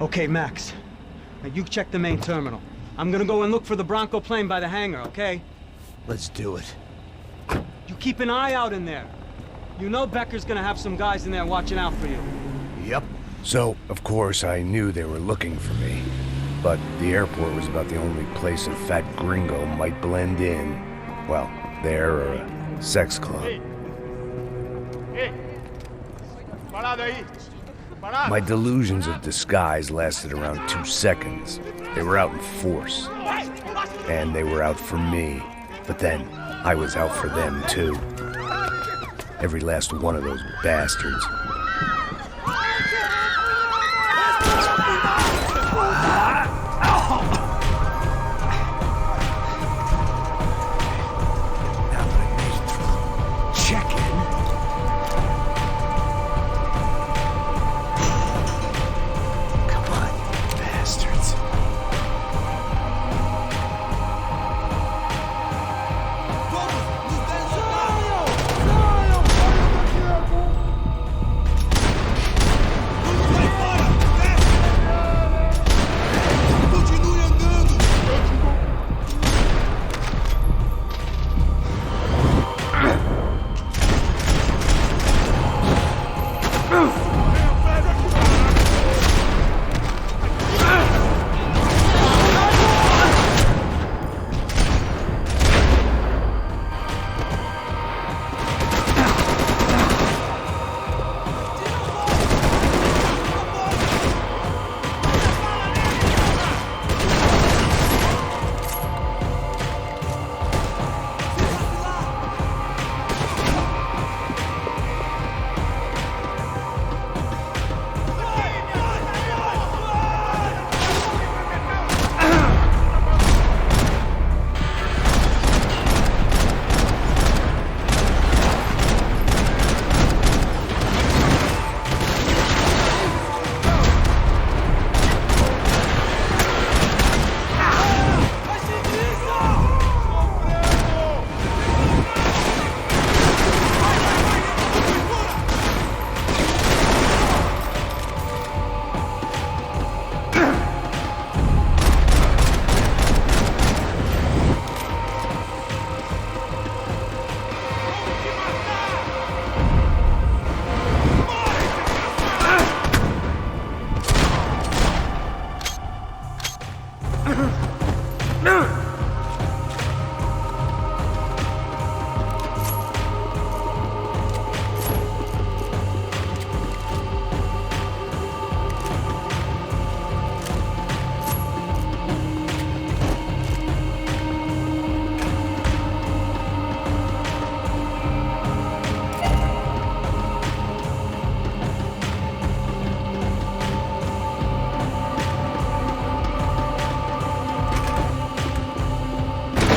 Okay, Max. Now you check the main terminal. I'm gonna go and look for the Bronco plane by the hangar, okay? Let's do it. You keep an eye out in there. You know Becker's gonna have some guys in there watching out for you. Yep. So, of course, I knew they were looking for me. But the airport was about the only place a fat gringo might blend in. Well, there or a sex club. My delusions of disguise lasted around 2 seconds. They were out in force. And they were out for me. But then, I was out for them too. Every last one of those bastards.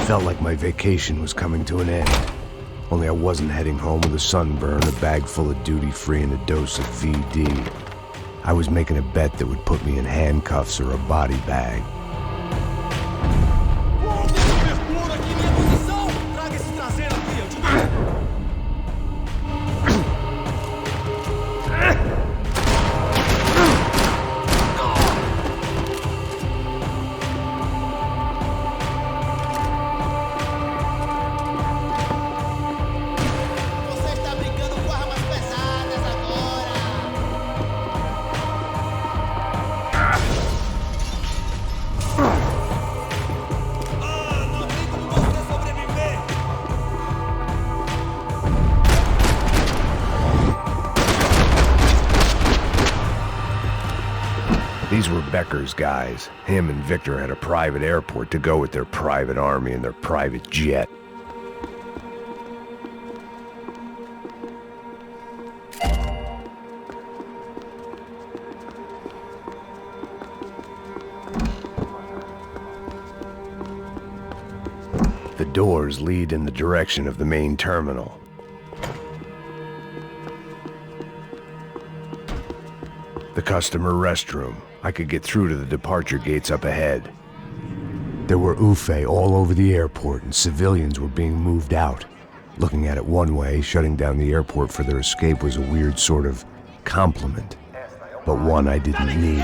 Felt like my vacation was coming to an end. Only I wasn't heading home with a sunburn, a bag full of duty-free, and a dose of VD. I was making a bet that would put me in handcuffs or a body bag. These were Becker's guys. Him and Victor had a private airport to go with their private army and their private jet. The doors lead in the direction of the main terminal. The customer restroom. I could get through to the departure gates up ahead. There were UFE all over the airport, and civilians were being moved out. Looking at it one way, shutting down the airport for their escape was a weird sort of compliment, but one I didn't need.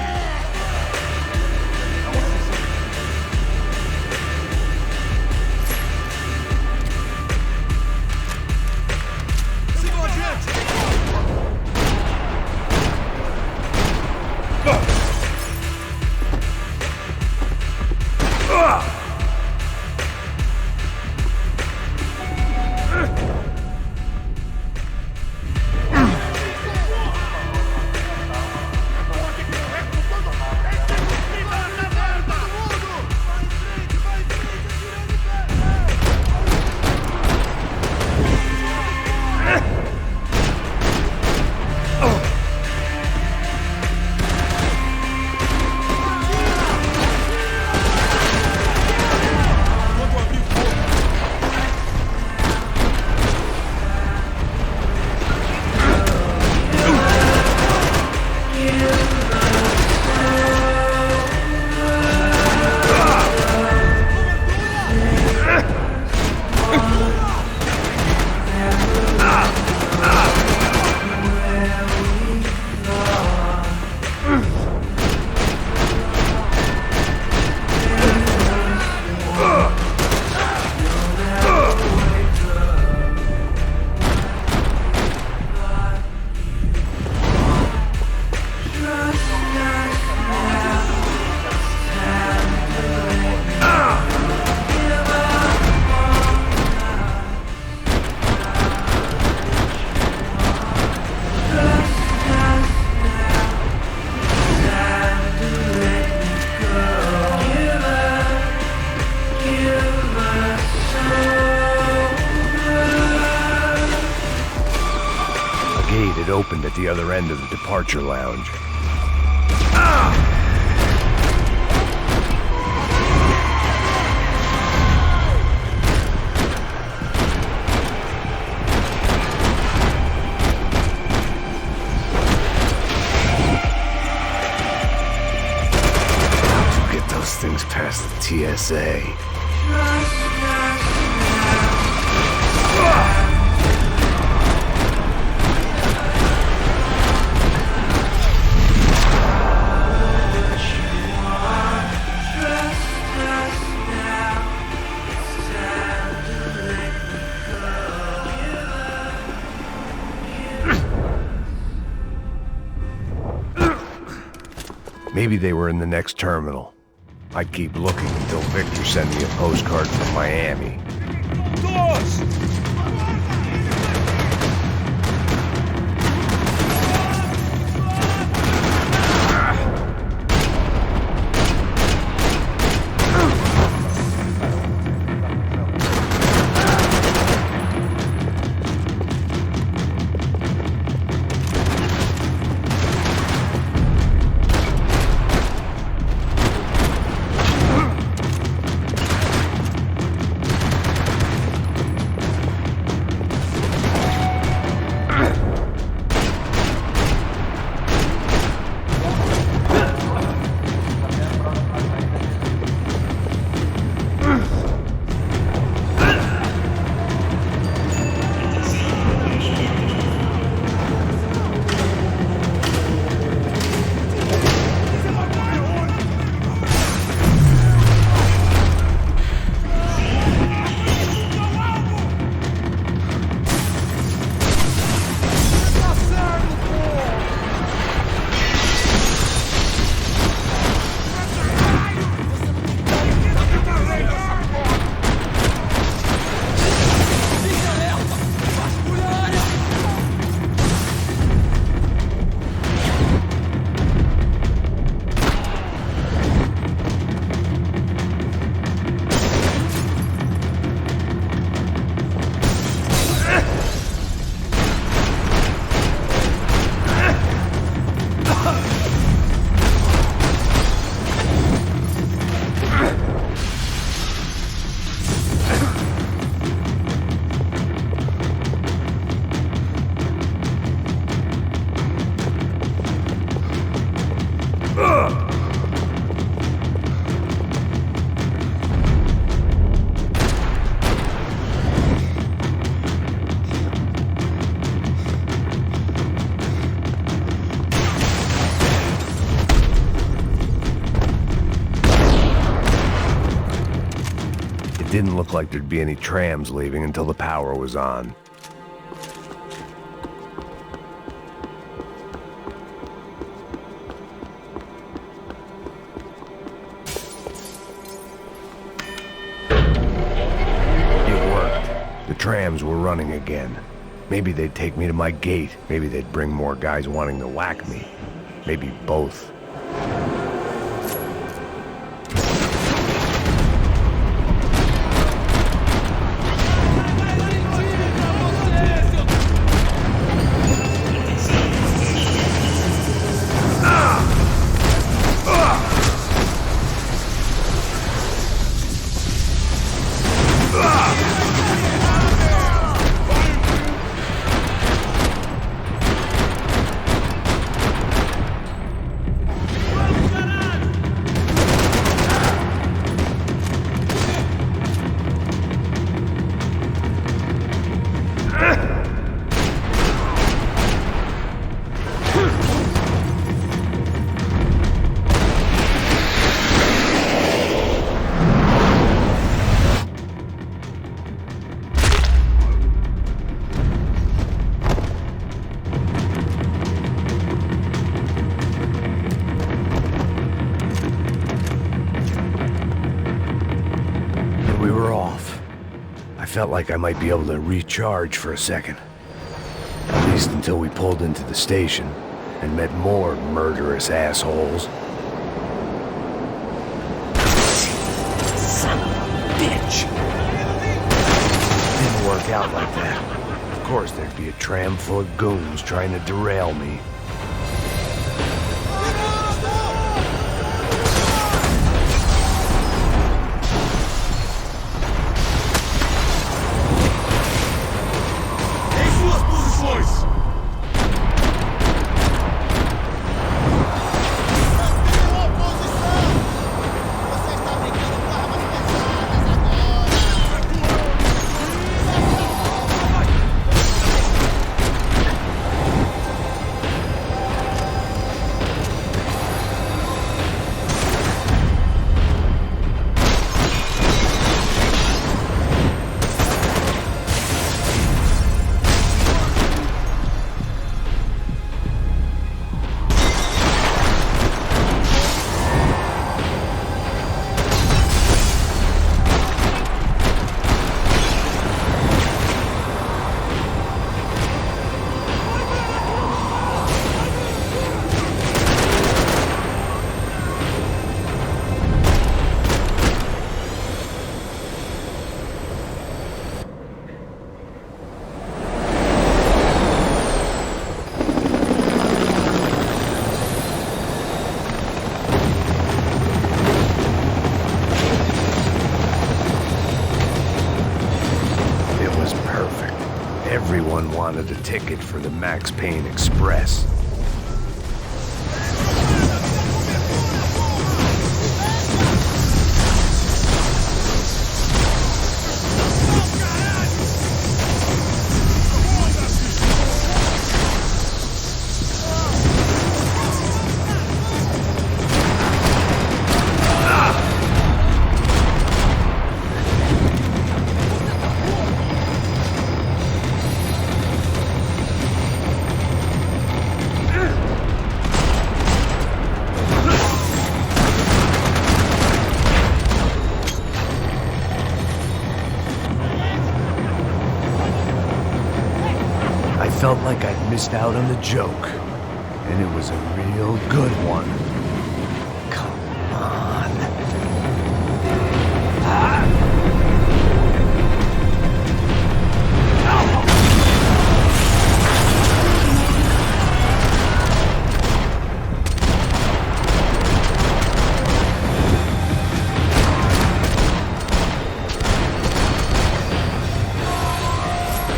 It opened at the other end of the departure lounge. Get those things past the TSA. Maybe they were in the next terminal. I'd keep looking until Victor sent me a postcard from Miami. Doors! Didn't look like there'd be any trams leaving until the power was on. It worked. The trams were running again. Maybe they'd take me to my gate. Maybe they'd bring more guys wanting to whack me. Maybe both. Felt like I might be able to recharge for a second. At least until we pulled into the station and met more murderous assholes. Son of a bitch! Didn't work out like that. Of course, there'd be a tram full of goons trying to derail me. Em suas posições! Everyone wanted a ticket for the Max Payne Express. I felt like I'd missed out on the joke, and it was a real good one. Come on.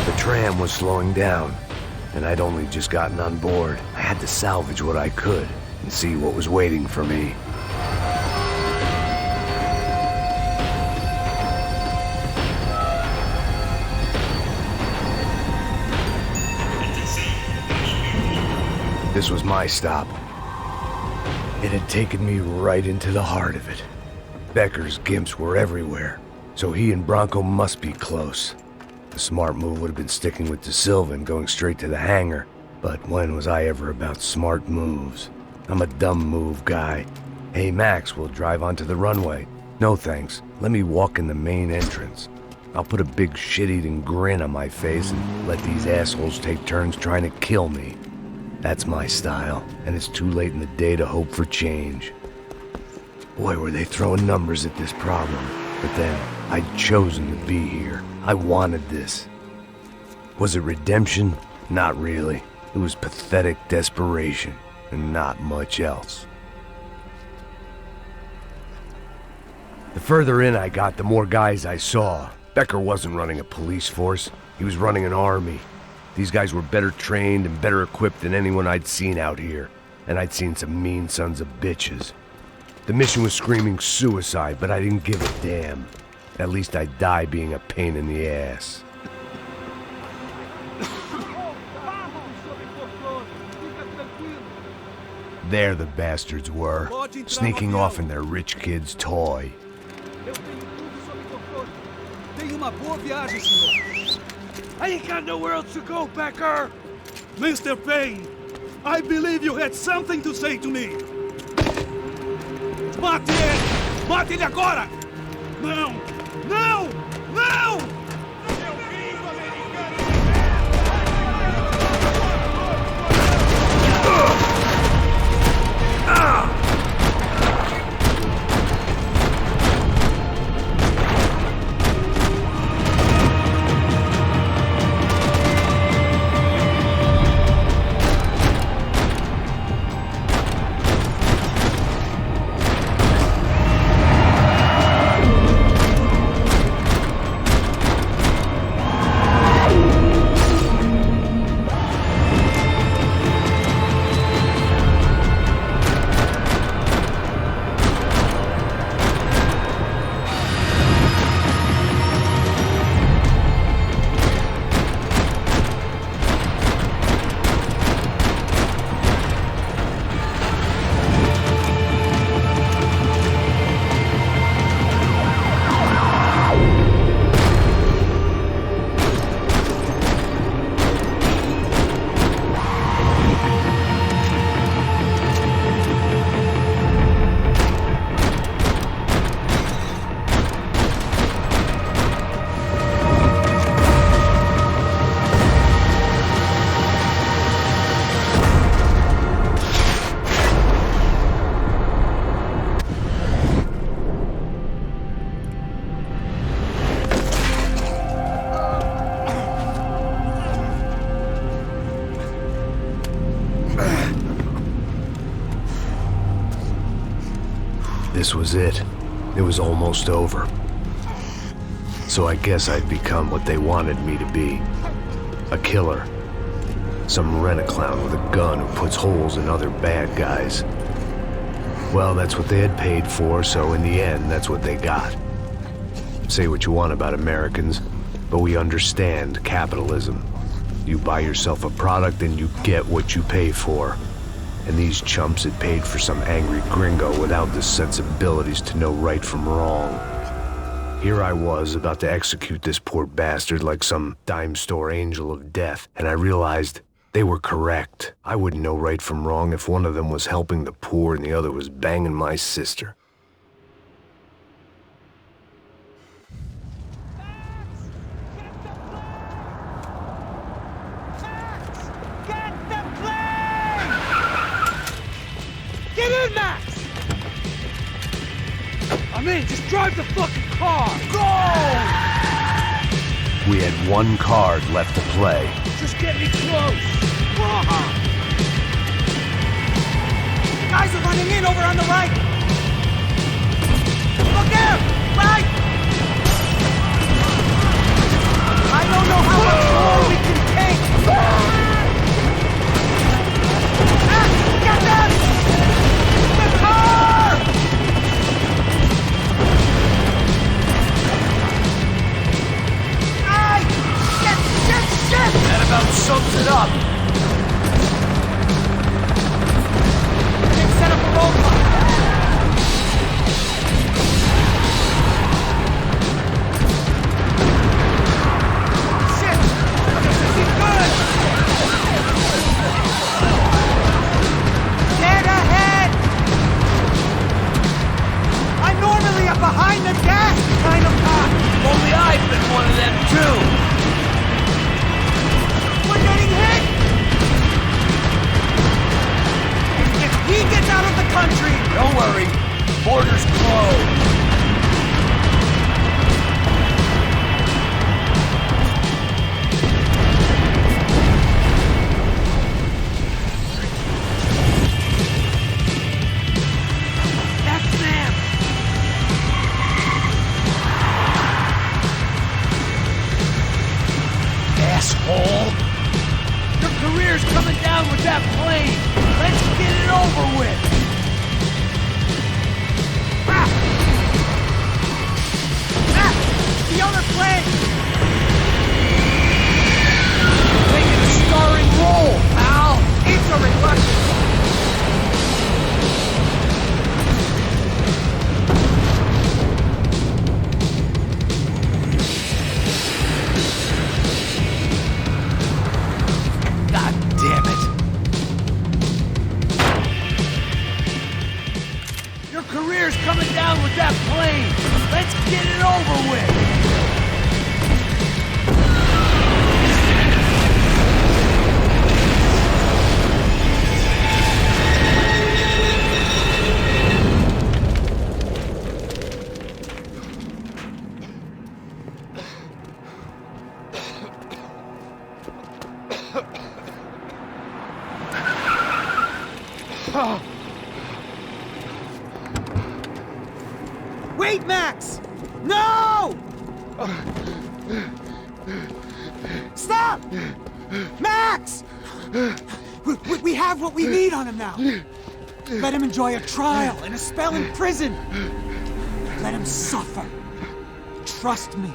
The tram was slowing down, and I'd only just gotten on board. I had to salvage what I could and see what was waiting for me. This was my stop. It had taken me right into the heart of it. Becker's gimps were everywhere, so he and Bronco must be close. The smart move would have been sticking with De Silva and going straight to the hangar, but when was I ever about smart moves? I'm a dumb move guy. Hey Max, we'll drive onto the runway. No thanks, let me walk in the main entrance. I'll put a big shit-eating grin on my face and let these assholes take turns trying to kill me. That's my style, and it's too late in the day to hope for change. Boy, were they throwing numbers at this problem. But then, I'd chosen to be here. I wanted this. Was it redemption? Not really. It was pathetic desperation, and not much else. The further in I got, the more guys I saw. Becker wasn't running a police force. He was running an army. These guys were better trained and better equipped than anyone I'd seen out here. And I'd seen some mean sons of bitches. The mission was screaming suicide, but I didn't give a damn. At least I'd die being a pain in the ass. There the bastards were, sneaking off in their rich kid's toy. I ain't got nowhere else to go, Becker! Mr. Payne, I believe you had something to say to me. Mate ele! Mate ele agora! Não! Não! Não! This was it. It was almost over. So I guess I'd become what they wanted me to be. A killer. Some rent-a-clown with a gun who puts holes in other bad guys. Well, that's what they had paid for, so in the end, that's what they got. Say what you want about Americans, but we understand capitalism. You buy yourself a product and you get what you pay for. And these chumps had paid for some angry gringo without the sensibilities to know right from wrong. Here I was, about to execute this poor bastard like some dime store angel of death, and I realized they were correct. I wouldn't know right from wrong if one of them was helping the poor and the other was banging my sister. Get in, Max! I'm in, just drive the fucking car! Go! We had one card left to play. Just get me close! Guys are running in over on the right! Look out! Right! I don't know how much more we can take! Ah! Get them! The car! Ay! Shit! That about sums it up. Set up a roadblock! Shit! This isn't good! Dead ahead! I'm normally a behind the gas kind of cop! Only I've been one of them too. We're getting hit! If he gets out of the country... Don't worry, border's closed. That's them! Asshole! Your career's coming down with that plane! Let's get it over with! Ah! Ah! The other plane! Taking a starring role, pal! It's a reluctance! God damn it! Your career's coming down with that plane! Let's get it over with! Wait, Max! No! Stop! Max! We have what we need on him now. Let him enjoy a trial and a spell in prison. Let him suffer. Trust me.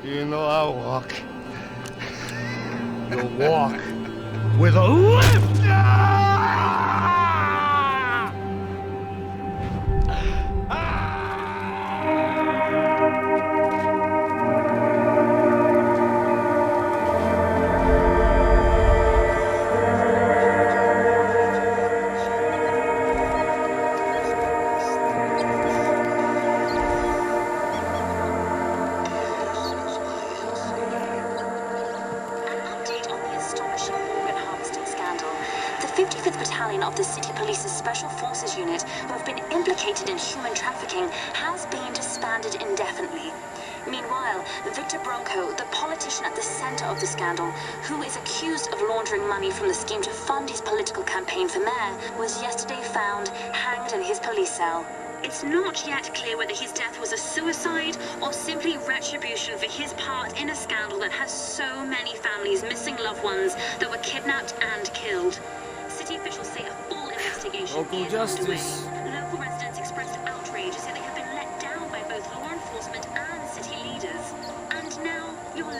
You know I walk. You'll walk with a lift! Update on the astonishing Morgan Harvesting scandal. The 55th Battalion of the City Police's Special Forces Unit, who have been implicated in human trafficking, has been disbanded indefinitely. Meanwhile, Victor Bronco, the politician at the center of the scandal, who is accused of laundering money from the scheme to fund his political campaign for mayor, was yesterday found hanged in his police cell. It's not yet clear whether his death was a suicide or simply retribution for his part in a scandal that has so many families missing loved ones that were kidnapped and killed. City officials say a full investigation Local is justice. underway. Local residents expressed outrage as they have been let down by both law enforcement and city leaders. And now, your